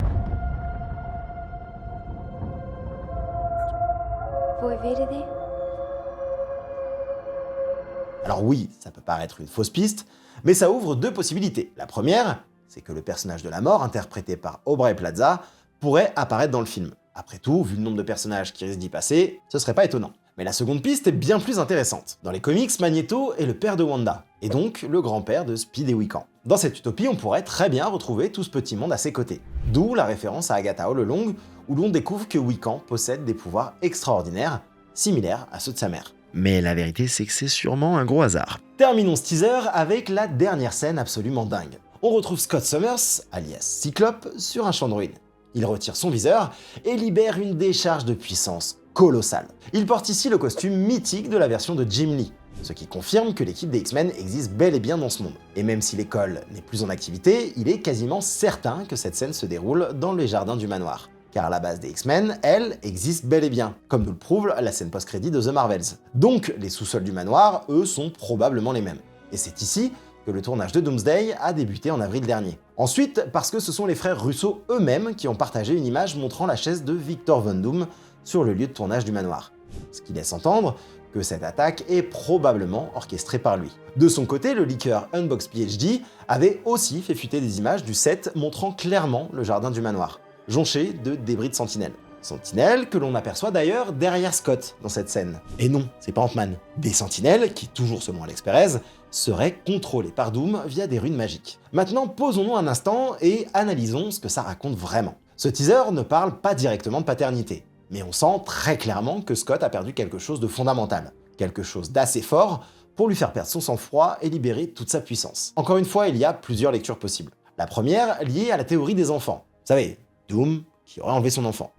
Alors oui, ça peut paraître une fausse piste, mais ça ouvre deux possibilités. La première, c'est que le personnage de la mort, interprété par Aubrey Plaza, pourrait apparaître dans le film. Après tout, vu le nombre de personnages qui risquent d'y passer, ce serait pas étonnant. Mais la seconde piste est bien plus intéressante. Dans les comics, Magneto est le père de Wanda, et donc le grand-père de Speed et Wiccan. Dans cette utopie, on pourrait très bien retrouver tout ce petit monde à ses côtés. D'où la référence à Agatha All Along, où l'on découvre que Wiccan possède des pouvoirs extraordinaires, similaires à ceux de sa mère. Mais la vérité, c'est que c'est sûrement un gros hasard. Terminons ce teaser avec la dernière scène absolument dingue. On retrouve Scott Summers, alias Cyclope, sur un champ de ruines. Il retire son viseur et libère une décharge de puissance colossale. Il porte ici le costume mythique de la version de Jim Lee, ce qui confirme que l'équipe des X-Men existe bel et bien dans ce monde. Et même si l'école n'est plus en activité, il est quasiment certain que cette scène se déroule dans les jardins du manoir. Car la base des X-Men, elle, existe bel et bien, comme nous le prouve la scène post-crédit de The Marvels. Donc les sous-sols du manoir, eux, sont probablement les mêmes. Et c'est ici que le tournage de Doomsday a débuté en avril dernier. Ensuite, parce que ce sont les frères Russo eux-mêmes qui ont partagé une image montrant la chaise de Victor Von Doom sur le lieu de tournage du manoir. Ce qui laisse entendre que cette attaque est probablement orchestrée par lui. De son côté, le leaker Unbox PhD avait aussi fait fuiter des images du set montrant clairement le jardin du manoir, jonché de débris de sentinelles. Sentinelles que l'on aperçoit d'ailleurs derrière Scott dans cette scène. Et non, c'est pas Ant-Man. Des sentinelles qui, toujours selon Alex Perez, seraient contrôlées par Doom via des runes magiques. Maintenant, posons-nous un instant et analysons ce que ça raconte vraiment. Ce teaser ne parle pas directement de paternité, mais on sent très clairement que Scott a perdu quelque chose de fondamental, quelque chose d'assez fort pour lui faire perdre son sang-froid et libérer toute sa puissance. Encore une fois, il y a plusieurs lectures possibles. La première, liée à la théorie des enfants. Vous savez, Doom qui aurait enlevé son enfant.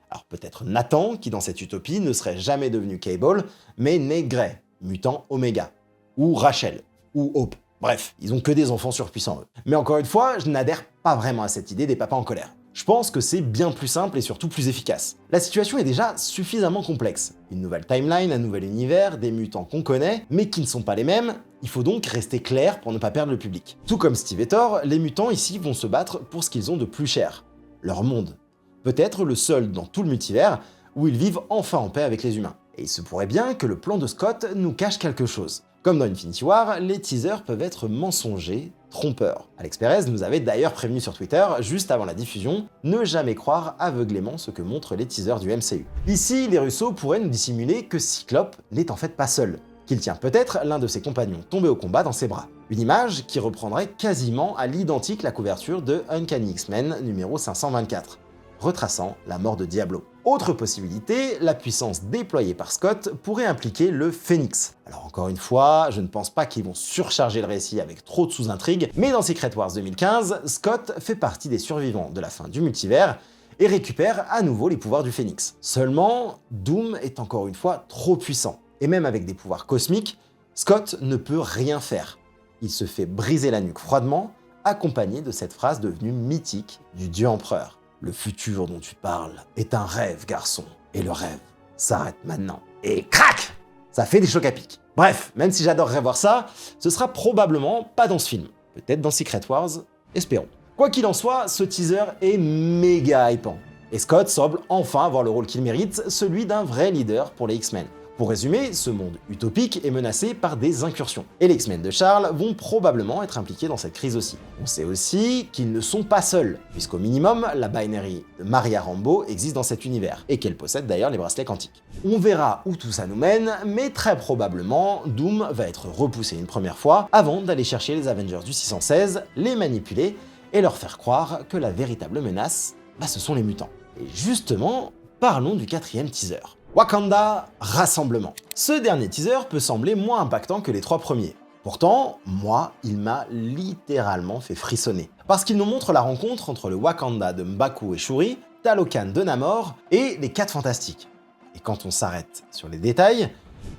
Alors peut-être Nathan, qui dans cette utopie ne serait jamais devenu Cable, mais né Grey, mutant Oméga. Ou Rachel, ou Hope. Bref, ils ont que des enfants surpuissants eux. Mais encore une fois, je n'adhère pas vraiment à cette idée des papas en colère. Je pense que c'est bien plus simple et surtout plus efficace. La situation est déjà suffisamment complexe. Une nouvelle timeline, un nouvel univers, des mutants qu'on connaît, mais qui ne sont pas les mêmes, il faut donc rester clair pour ne pas perdre le public. Tout comme Steve et Thor, les mutants ici vont se battre pour ce qu'ils ont de plus cher. Leur monde. Peut-être le seul dans tout le multivers où ils vivent enfin en paix avec les humains. Et il se pourrait bien que le plan de Scott nous cache quelque chose. Comme dans Infinity War, les teasers peuvent être mensongers, trompeurs. Alex Perez nous avait d'ailleurs prévenu sur Twitter, juste avant la diffusion, ne jamais croire aveuglément ce que montrent les teasers du MCU. Ici, les Russo pourraient nous dissimuler que Cyclope n'est en fait pas seul, qu'il tient peut-être l'un de ses compagnons tombé au combat dans ses bras. Une image qui reprendrait quasiment à l'identique la couverture de Uncanny X-Men numéro 524. Retraçant la mort de Diablo. Autre possibilité, la puissance déployée par Scott pourrait impliquer le Phénix. Alors encore une fois, je ne pense pas qu'ils vont surcharger le récit avec trop de sous-intrigues, mais dans Secret Wars 2015, Scott fait partie des survivants de la fin du multivers et récupère à nouveau les pouvoirs du Phénix. Seulement, Doom est encore une fois trop puissant, et même avec des pouvoirs cosmiques, Scott ne peut rien faire. Il se fait briser la nuque froidement, accompagné de cette phrase devenue mythique du dieu empereur. Le futur dont tu parles est un rêve, garçon. Et le rêve s'arrête maintenant. Et crac! Ça fait des chocs à pic. Bref, même si j'adorerais voir ça, ce sera probablement pas dans ce film. Peut-être dans Secret Wars, espérons. Quoi qu'il en soit, ce teaser est méga hypant. Et Scott semble enfin avoir le rôle qu'il mérite, celui d'un vrai leader pour les X-Men. Pour résumer, ce monde utopique est menacé par des incursions, et les X-Men de Charles vont probablement être impliqués dans cette crise aussi. On sait aussi qu'ils ne sont pas seuls, puisqu'au minimum, la binary de Maria Rambeau existe dans cet univers, et qu'elle possède d'ailleurs les bracelets quantiques. On verra où tout ça nous mène, mais très probablement, Doom va être repoussé une première fois avant d'aller chercher les Avengers du 616, les manipuler, et leur faire croire que la véritable menace, ce sont les mutants. Et justement, parlons du 4e teaser. Wakanda Rassemblement. Ce dernier teaser peut sembler moins impactant que les 3 premiers. Pourtant, moi, il m'a littéralement fait frissonner. Parce qu'il nous montre la rencontre entre le Wakanda de M'Baku et Shuri, Talokan de Namor et les 4 Fantastiques. Et quand on s'arrête sur les détails,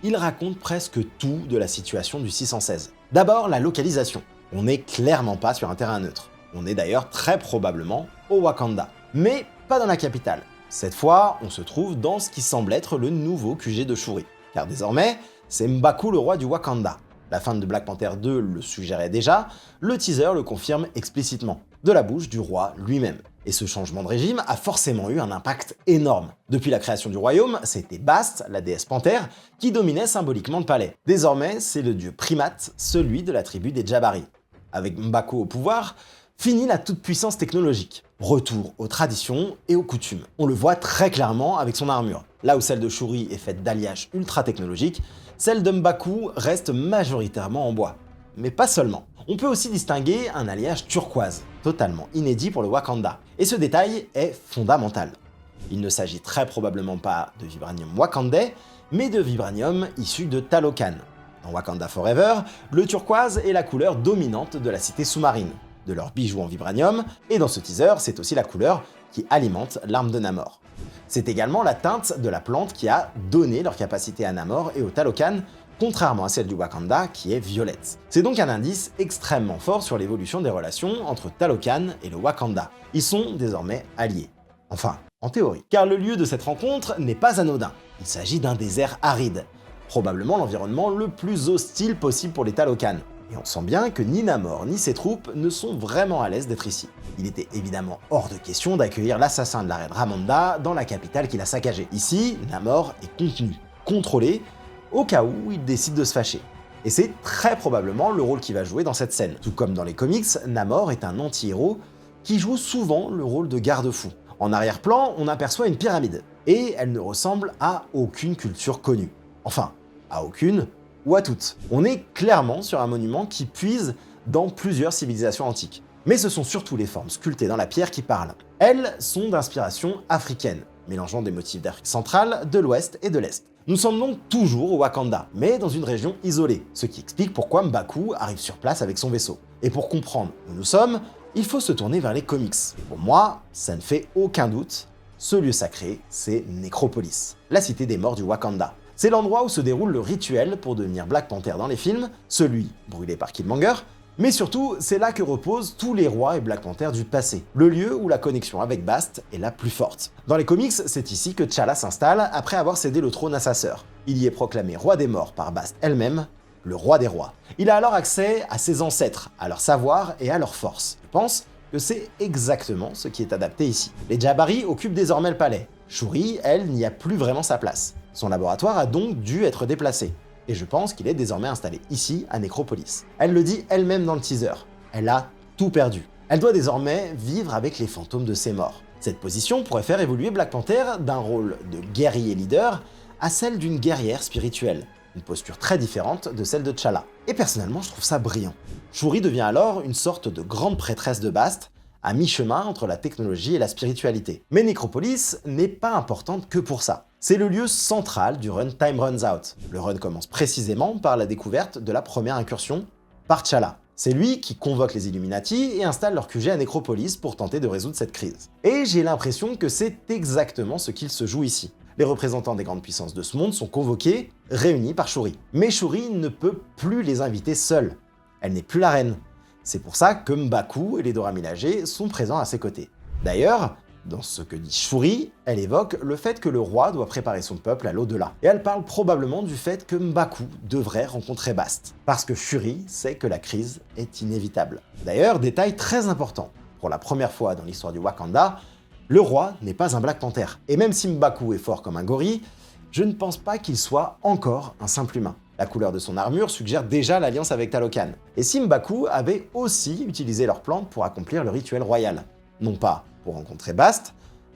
il raconte presque tout de la situation du 616. D'abord, la localisation. On n'est clairement pas sur un terrain neutre. On est d'ailleurs très probablement au Wakanda. Mais pas dans la capitale. Cette fois, on se trouve dans ce qui semble être le nouveau QG de Shuri. Car désormais, c'est M'Baku le roi du Wakanda. La fin de Black Panther 2 le suggérait déjà, le teaser le confirme explicitement, de la bouche du roi lui-même. Et ce changement de régime a forcément eu un impact énorme. Depuis la création du royaume, c'était Bast, la déesse panthère, qui dominait symboliquement le palais. Désormais, c'est le dieu primate, celui de la tribu des Jabari. Avec M'Baku au pouvoir, fini la toute-puissance technologique. Retour aux traditions et aux coutumes. On le voit très clairement avec son armure. Là où celle de Shuri est faite d'alliages ultra technologiques, celle de M'Baku reste majoritairement en bois. Mais pas seulement. On peut aussi distinguer un alliage turquoise, totalement inédit pour le Wakanda. Et ce détail est fondamental. Il ne s'agit très probablement pas de vibranium wakandais, mais de vibranium issu de Talokan. Dans Wakanda Forever, le turquoise est la couleur dominante de la cité sous-marine, de leurs bijoux en vibranium, et dans ce teaser, c'est aussi la couleur qui alimente l'arme de Namor. C'est également la teinte de la plante qui a donné leur capacité à Namor et au Talokan, contrairement à celle du Wakanda qui est violette. C'est donc un indice extrêmement fort sur l'évolution des relations entre Talokan et le Wakanda. Ils sont désormais alliés. Enfin, en théorie. Car le lieu de cette rencontre n'est pas anodin. Il s'agit d'un désert aride, probablement l'environnement le plus hostile possible pour les Talokan. Et on sent bien que ni Namor ni ses troupes ne sont vraiment à l'aise d'être ici. Il était évidemment hors de question d'accueillir l'assassin de la reine Ramonda dans la capitale qu'il a saccagée. Ici, Namor est contenu, contrôlé, au cas où il décide de se fâcher. Et c'est très probablement le rôle qu'il va jouer dans cette scène. Tout comme dans les comics, Namor est un anti-héros qui joue souvent le rôle de garde-fou. En arrière-plan, on aperçoit une pyramide, et elle ne ressemble à aucune culture connue. Enfin, à aucune, ou à toutes. On est clairement sur un monument qui puise dans plusieurs civilisations antiques. Mais ce sont surtout les formes sculptées dans la pierre qui parlent. Elles sont d'inspiration africaine, mélangeant des motifs d'Afrique centrale, de l'Ouest et de l'Est. Nous sommes donc toujours au Wakanda, mais dans une région isolée, ce qui explique pourquoi M'Baku arrive sur place avec son vaisseau. Et pour comprendre où nous sommes, il faut se tourner vers les comics. Et pour moi, ça ne fait aucun doute, ce lieu sacré, c'est Necropolis, la cité des morts du Wakanda. C'est l'endroit où se déroule le rituel pour devenir Black Panther dans les films, celui brûlé par Killmonger, mais surtout, c'est là que reposent tous les rois et Black Panther du passé, le lieu où la connexion avec Bast est la plus forte. Dans les comics, c'est ici que T'Challa s'installe après avoir cédé le trône à sa sœur. Il y est proclamé roi des morts par Bast elle-même, le roi des rois. Il a alors accès à ses ancêtres, à leur savoir et à leur force. Je pense que c'est exactement ce qui est adapté ici. Les Jabari occupent désormais le palais. Shuri, elle, n'y a plus vraiment sa place. Son laboratoire a donc dû être déplacé. Et je pense qu'il est désormais installé ici, à Necropolis. Elle le dit elle-même dans le teaser. Elle a tout perdu. Elle doit désormais vivre avec les fantômes de ses morts. Cette position pourrait faire évoluer Black Panther d'un rôle de guerrier leader à celle d'une guerrière spirituelle. Une posture très différente de celle de T'Challa. Et personnellement, je trouve ça brillant. Shuri devient alors une sorte de grande prêtresse de Bast, à mi-chemin entre la technologie et la spiritualité. Mais Necropolis n'est pas importante que pour ça. C'est le lieu central du run Time Runs Out. Le run commence précisément par la découverte de la première incursion par T'Challa. C'est lui qui convoque les Illuminati et installe leur QG à Necropolis pour tenter de résoudre cette crise. Et j'ai l'impression que c'est exactement ce qu'il se joue ici. Les représentants des grandes puissances de ce monde sont convoqués, réunis par Shuri. Mais Shuri ne peut plus les inviter seule. Elle n'est plus la reine. C'est pour ça que M'Baku et les Dora Milaje sont présents à ses côtés. D'ailleurs, dans ce que dit Shuri, elle évoque le fait que le roi doit préparer son peuple à l'au-delà. Et elle parle probablement du fait que M'Baku devrait rencontrer Bast. Parce que Shuri sait que la crise est inévitable. D'ailleurs, détail très important. Pour la première fois dans l'histoire du Wakanda, le roi n'est pas un Black Panther. Et même si M'Baku est fort comme un gorille, je ne pense pas qu'il soit encore un simple humain. La couleur de son armure suggère déjà l'alliance avec Talokan. Et si M'Baku avait aussi utilisé leur plante pour accomplir le rituel royal. Non pas pour rencontrer Bast,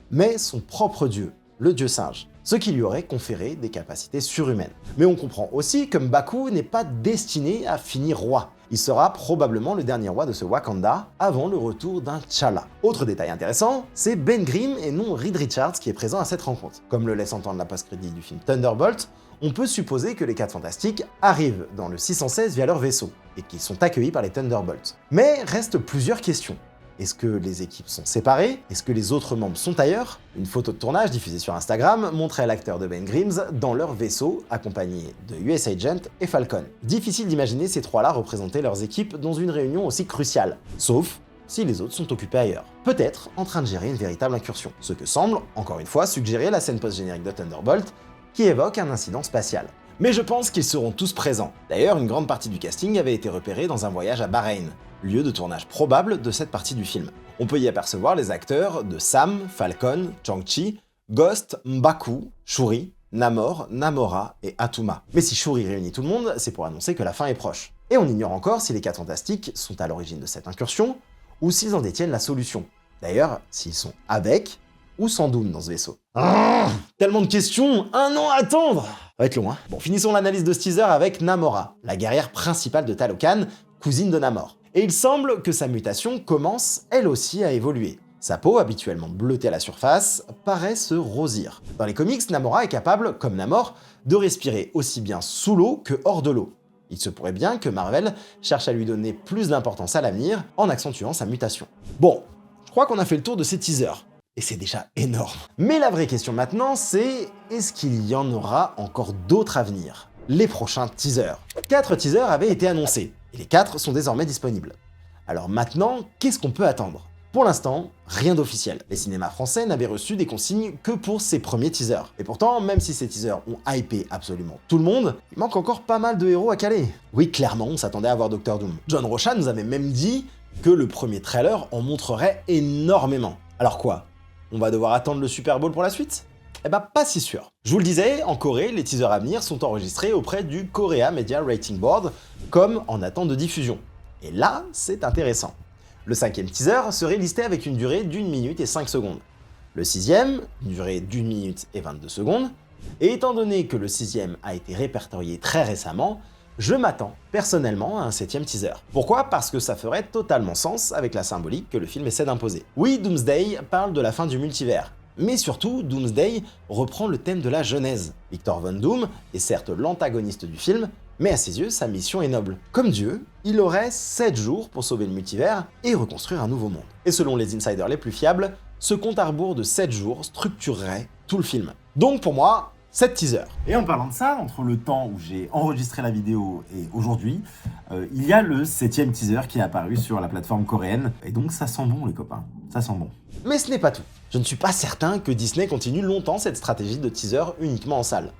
mais son propre dieu, le dieu singe. Ce qui lui aurait conféré des capacités surhumaines. Mais on comprend aussi que M'Baku n'est pas destiné à finir roi. Il sera probablement le dernier roi de ce Wakanda avant le retour d'un T'Challa. Autre détail intéressant, c'est Ben Grimm et non Reed Richards qui est présent à cette rencontre. Comme le laisse entendre la post-crédit du film Thunderbolt, on peut supposer que les 4 Fantastiques arrivent dans le 616 via leur vaisseau, et qu'ils sont accueillis par les Thunderbolts. Mais restent plusieurs questions. Est-ce que les équipes sont séparées? Est-ce que les autres membres sont ailleurs? Une photo de tournage diffusée sur Instagram montrait l'acteur de Ben Grimm dans leur vaisseau, accompagné de US Agent et Falcon. Difficile d'imaginer ces trois-là représenter leurs équipes dans une réunion aussi cruciale, sauf si les autres sont occupés ailleurs. Peut-être en train de gérer une véritable incursion, ce que semble, encore une fois, suggérer la scène post-générique de Thunderbolt, qui évoque un incident spatial. Mais je pense qu'ils seront tous présents. D'ailleurs, une grande partie du casting avait été repérée dans un voyage à Bahreïn, lieu de tournage probable de cette partie du film. On peut y apercevoir les acteurs de Sam, Falcon, Shang-Chi, Ghost, M'Baku, Shuri, Namor, Namora et Atuma. Mais si Shuri réunit tout le monde, c'est pour annoncer que la fin est proche. Et on ignore encore si les 4 Fantastiques sont à l'origine de cette incursion, ou s'ils en détiennent la solution. D'ailleurs, s'ils sont avec ou sans Doom dans ce vaisseau. Tellement de questions, 1 an à attendre! Ça va être long, hein. Bon, finissons l'analyse de ce teaser avec Namora, la guerrière principale de Talokan, cousine de Namor. Et il semble que sa mutation commence, elle aussi, à évoluer. Sa peau, habituellement bleutée à la surface, paraît se rosir. Dans les comics, Namora est capable, comme Namor, de respirer aussi bien sous l'eau que hors de l'eau. Il se pourrait bien que Marvel cherche à lui donner plus d'importance à l'avenir en accentuant sa mutation. Bon, je crois qu'on a fait le tour de ces teasers. Et c'est déjà énorme. Mais la vraie question maintenant, c'est est-ce qu'il y en aura encore d'autres à venir? Les prochains teasers. 4 teasers avaient été annoncés, et les 4 sont désormais disponibles. Alors maintenant, qu'est-ce qu'on peut attendre? Pour l'instant, rien d'officiel. Les cinémas français n'avaient reçu des consignes que pour ces premiers teasers. Et pourtant, même si ces teasers ont hypé absolument tout le monde, il manque encore pas mal de héros à caler. Oui, clairement, on s'attendait à voir Doctor Doom. John Rocha nous avait même dit que le premier trailer en montrerait énormément. Alors quoi? On va devoir attendre le Super Bowl pour la suite? Eh ben pas si sûr. Je vous le disais, en Corée, les teasers à venir sont enregistrés auprès du Korea Media Rating Board, comme en attente de diffusion. Et là, c'est intéressant. Le 5e teaser serait listé avec une durée d'1 minute et 5 secondes. Le 6e, une durée d'1 minute et 22 secondes. Et étant donné que le 6e a été répertorié très récemment, je m'attends personnellement à un 7e teaser. Pourquoi? Parce que ça ferait totalement sens avec la symbolique que le film essaie d'imposer. Oui, Doomsday parle de la fin du multivers, mais surtout, Doomsday reprend le thème de la Genèse. Victor Von Doom est certes l'antagoniste du film, mais à ses yeux, sa mission est noble. Comme Dieu, il aurait 7 jours pour sauver le multivers et reconstruire un nouveau monde. Et selon les insiders les plus fiables, ce compte à rebours de 7 jours structurerait tout le film. Donc pour moi, 7 teasers.
Et en parlant de ça, entre le temps où j'ai enregistré la vidéo et aujourd'hui, il y a le 7e teaser qui est apparu sur la plateforme coréenne. Et donc ça sent bon les copains, ça sent bon.
Mais ce n'est pas tout. Je ne suis pas certain que Disney continue longtemps cette stratégie de teaser uniquement en salle.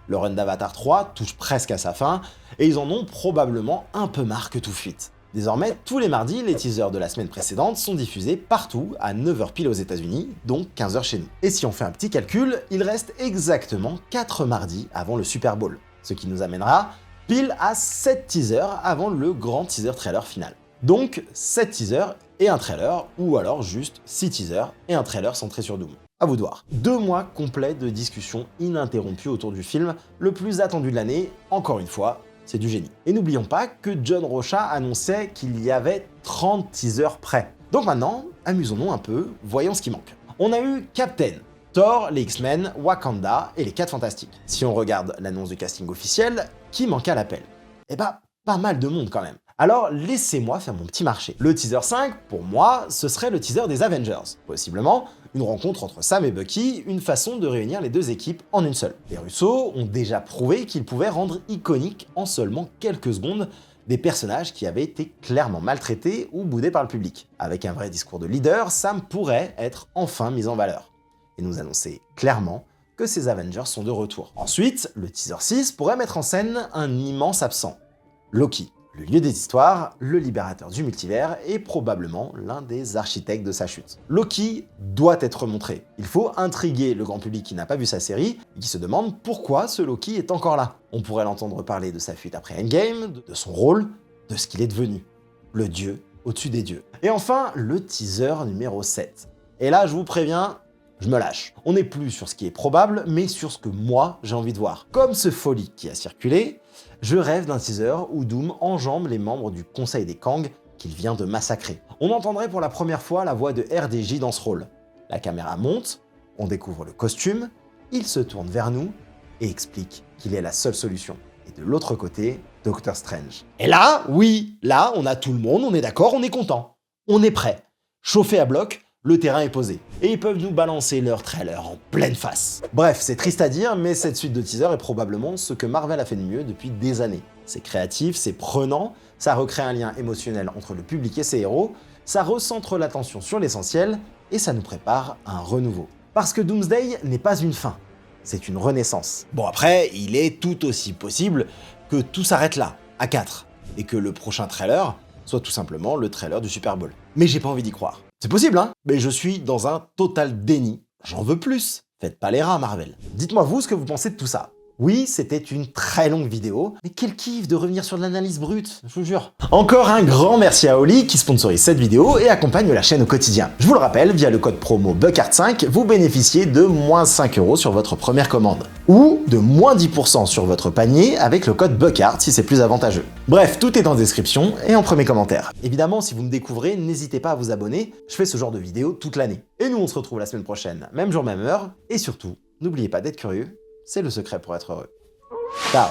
Le run d'Avatar 3 touche presque à sa fin, et ils en ont probablement un peu marre que tout fuite. Désormais, tous les mardis, les teasers de la semaine précédente sont diffusés partout à 9h pile aux États-Unis, donc 15h chez nous. Et si on fait un petit calcul, il reste exactement 4 mardis avant le Super Bowl, ce qui nous amènera pile à 7 teasers avant le grand teaser trailer final. Donc 7 teasers et un trailer, ou alors juste 6 teasers et un trailer centré sur Doom. À vous de voir. 2 mois complets de discussions ininterrompues autour du film, le plus attendu de l'année, encore une fois, c'est du génie. Et n'oublions pas que John Rocha annonçait qu'il y avait 30 teasers prêts. Donc maintenant, amusons-nous un peu, voyons ce qui manque. On a eu Captain, Thor, les X-Men, Wakanda et les 4 Fantastiques. Si on regarde l'annonce du casting officiel, qui manque à l'appel? Eh bah, pas mal de monde quand même. Alors laissez-moi faire mon petit marché. Le teaser 5, pour moi, ce serait le teaser des Avengers. Possiblement, une rencontre entre Sam et Bucky, une façon de réunir les deux équipes en une seule. Les Russo ont déjà prouvé qu'ils pouvaient rendre iconiques en seulement quelques secondes des personnages qui avaient été clairement maltraités ou boudés par le public. Avec un vrai discours de leader, Sam pourrait être enfin mis en valeur et nous annoncer clairement que ces Avengers sont de retour. Ensuite, le teaser 6 pourrait mettre en scène un immense absent, Loki. le lieu des histoires, le libérateur du multivers et probablement l'un des architectes de sa chute. Loki doit être montré. Il faut intriguer le grand public qui n'a pas vu sa série et qui se demande pourquoi ce Loki est encore là. On pourrait l'entendre parler de sa fuite après Endgame, de son rôle, de ce qu'il est devenu. Le dieu au-dessus des dieux. Et enfin, le teaser numéro 7. Et là, je vous préviens, je me lâche. On n'est plus sur ce qui est probable, mais sur ce que moi, j'ai envie de voir. Comme ce folie qui a circulé, je rêve d'un teaser où Doom enjambe les membres du Conseil des Kang qu'il vient de massacrer. On entendrait pour la première fois la voix de RDJ dans ce rôle. La caméra monte, on découvre le costume, il se tourne vers nous et explique qu'il est la seule solution. Et de l'autre côté, Doctor Strange. Et là, oui, là, on a tout le monde, on est d'accord, on est content. On est prêt. Chauffé à bloc, le terrain est posé. Et ils peuvent nous balancer leur trailer en pleine face. Bref, c'est triste à dire, mais cette suite de teasers est probablement ce que Marvel a fait de mieux depuis des années. C'est créatif, c'est prenant, ça recrée un lien émotionnel entre le public et ses héros, ça recentre l'attention sur l'essentiel, et ça nous prépare à un renouveau. Parce que Doomsday n'est pas une fin, c'est une renaissance. Bon après, il est tout aussi possible que tout s'arrête là, à 4, et que le prochain trailer soit tout simplement le trailer du Super Bowl. Mais j'ai pas envie d'y croire. C'est possible, hein? Mais je suis dans un total déni. J'en veux plus. Faites pas les rats, Marvel. Dites-moi vous ce que vous pensez de tout ça. Oui, c'était une très longue vidéo, mais quel kiff de revenir sur de l'analyse brute, je vous jure. Encore un grand merci à Oli qui sponsorise cette vidéo et accompagne la chaîne au quotidien. Je vous le rappelle, via le code promo BUCKHART5, vous bénéficiez de moins 5 € sur votre première commande. Ou de moins 10% sur votre panier avec le code BUCKHART si c'est plus avantageux. Bref, tout est en description et en premier commentaire. Évidemment, si vous me découvrez, n'hésitez pas à vous abonner, je fais ce genre de vidéos toute l'année. Et nous on se retrouve la semaine prochaine, même jour, même heure, et surtout, n'oubliez pas d'être curieux, c'est le secret pour être heureux. Ciao!